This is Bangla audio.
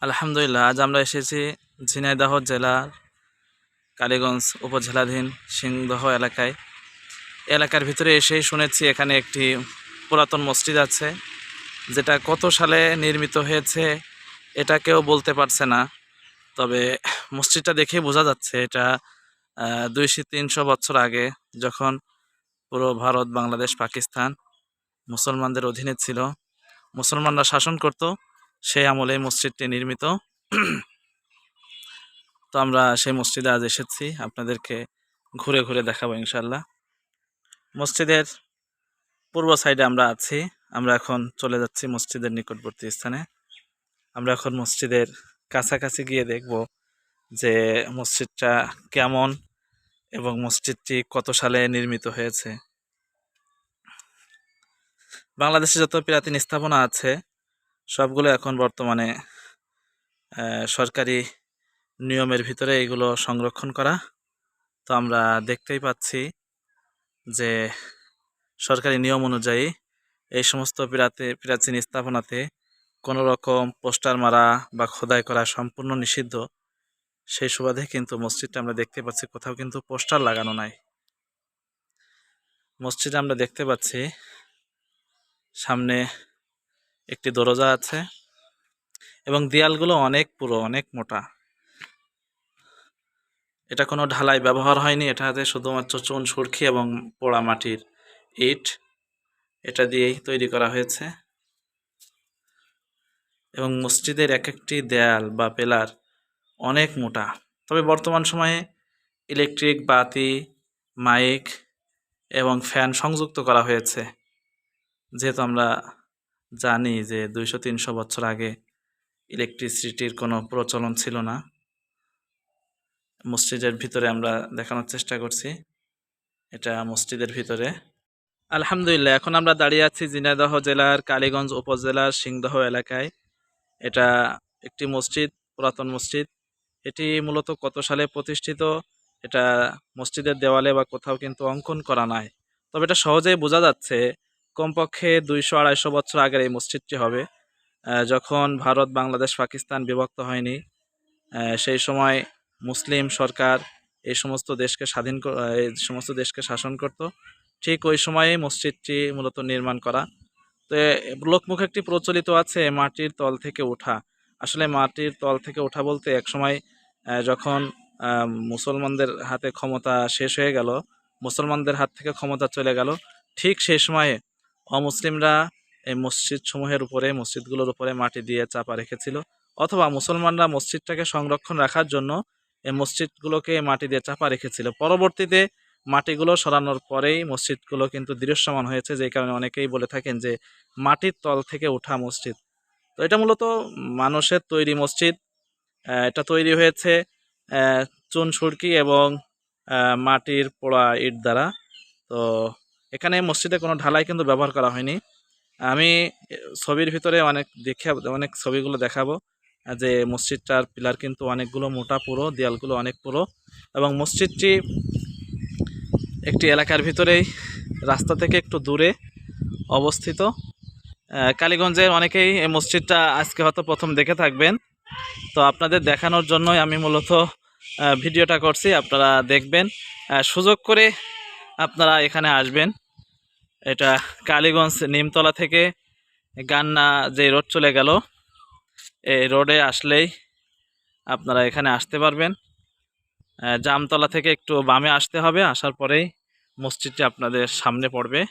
আলহামদুলিল্লাহ, আজ আমরা এসেছি ঝিনাইদহ জেলার কালীগঞ্জ উপজেলাধীন সিংদহ এলাকায়। এলাকার ভিতরে এসেই শুনেছি এখানে একটি পুরাতন মসজিদ আছে, যেটা কত সালে নির্মিত হয়েছে এটা কেউ বলতে পারছে না। তবে মসজিদটা দেখেই বোঝা যাচ্ছে এটা 200-300 বছর আগে, যখন পুরো ভারত, বাংলাদেশ, পাকিস্তান মুসলমানদের অধীনে ছিল, মুসলমানরা শাসন করত, সেই আমলে মসজিদটি নির্মিত। তো আমরা সেই মসজিদে আজ এসেছি, আপনাদেরকে ঘুরে ঘুরে দেখাবো ইনশাল্লাহ। মসজিদের পূর্ব সাইডে আমরা আছি, আমরা এখন চলে যাচ্ছি মসজিদের নিকটবর্তী স্থানে। আমরা এখন মসজিদের কাছাকাছি গিয়ে দেখব যে মসজিদটা কেমন এবং মসজিদটি কত সালে নির্মিত হয়েছে। বাংলাদেশে যত পুরাতন স্থাপনা আছে সবগুলো এখন বর্তমানে সরকারি নিয়মের ভিতরে এগুলো সংরক্ষণ করা। তো আমরা দেখতেই পাচ্ছি যে সরকারি নিয়ম অনুযায়ী এই সমস্ত প্রাচীন স্থাপনাতে কোনো রকম পোস্টার মারা বা খোদাই করা সম্পূর্ণ নিষিদ্ধ। সেই সুবাদে কিন্তু মসজিদটা আমরা দেখতে পাচ্ছি কোথাও কিন্তু পোস্টার লাগানো নাই। মসজিদে আমরা দেখতে পাচ্ছি সামনে একটি দরজা আছে এবং দেয়ালগুলো অনেক পুরো, অনেক মোটা। এটা কোনো ঢালাই ব্যবহার হয়নি, এটাতে শুধুমাত্র চুন সুরকি এবং পোড়া মাটির ইট এটা দিয়েই তৈরি করা হয়েছে। এবং মসজিদের এক একটি দেয়াল বা পিলার অনেক মোটা। তবে বর্তমান সময়ে ইলেকট্রিক বাতি, মাইক এবং ফ্যান সংযুক্ত করা হয়েছে, যেহেতু আমরা জানি যে 200-300 বছর আগে ইলেকট্রিসিটির কোনো প্রচলন ছিল না। মসজিদের ভিতরে আমরা দেখানোর চেষ্টা করছি, এটা মসজিদের ভিতরে। আলহামদুলিল্লাহ, এখন আমরা দাঁড়িয়ে আছি ঝিনাইদহ জেলার কালীগঞ্জ উপজেলার সিংদহ এলাকায়। এটা একটি মসজিদ, পুরাতন মসজিদ। এটি মূলত কত সালে প্রতিষ্ঠিত এটা মসজিদের দেওয়ালে বা কোথাও কিন্তু অঙ্কন করা নাই। তবে এটা সহজেই বোঝা যাচ্ছে কমপক্ষে 200-250 বছর আগের এই মসজিদটি হবে। যখন ভারত, বাংলাদেশ, পাকিস্তান বিভক্ত হয়নি, সেই সময় মুসলিম সরকার এই সমস্ত দেশকে এই সমস্ত দেশকে শাসন করত। ঠিক ওই সময়েই মসজিদটি মূলত নির্মাণ করা। তো লোকমুখে একটি প্রচলিত আছে মাটির তল থেকে ওঠা। আসলে মাটির তল থেকে ওঠা বলতে একসময় যখন মুসলমানদের হাতে ক্ষমতা শেষ হয়ে গেল, মুসলমানদের হাত থেকে ক্ষমতা চলে গেল, ঠিক সেই সময়ে অমুসলিমরা এই মসজিদগুলোর উপরে মাটি দিয়ে চাপা রেখেছিল, অথবা মুসলমানরা মসজিদটাকে সংরক্ষণ রাখার জন্য এই মসজিদগুলোকে মাটি দিয়ে চাপা রেখেছিল। পরবর্তীতে মাটিগুলো সরানোর পরেই মসজিদগুলো কিন্তু দৃশ্যমান হয়েছে, যেই কারণে অনেকেই বলে থাকেন যে মাটির তল থেকে ওঠা মসজিদ। তো এটা মূলত মানুষের তৈরি মসজিদ। এটা তৈরি হয়েছে চুন সুরকি এবং মাটির পোড়া ইট দ্বারা। তো এখানে মসজিদে কোনো ঢালাই কিন্তু ব্যবহার করা হয়নি। আমি ছবির ভিতরে অনেক ছবিগুলো দেখাবো যে মসজিদটার পিলার কিন্তু অনেকগুলো মোটা, পুরো দেয়ালগুলো অনেক পুরো, এবং মসজিদটি একটি এলাকার ভিতরেই রাস্তা থেকে একটু দূরে অবস্থিত। কালীগঞ্জের অনেকেই এই মসজিদটা আজকে হয়তো প্রথম দেখে থাকবেন। তো আপনাদের দেখানোর জন্যই আমি মূলত ভিডিওটা করছি, আপনারা দেখবেন, সুযোগ করে আপনারা এখানে আসবেন। এটা কালীগঞ্জ নিমতলা থেকে গান্না যে রোড চলে গেল, এই রোডে আসলেই আপনারা এখানে আসতে পারবেন। জামতলা থেকে একটু বামে আসতে হবে, আসার পরেই মসজিদটি আপনাদের সামনে পড়বে।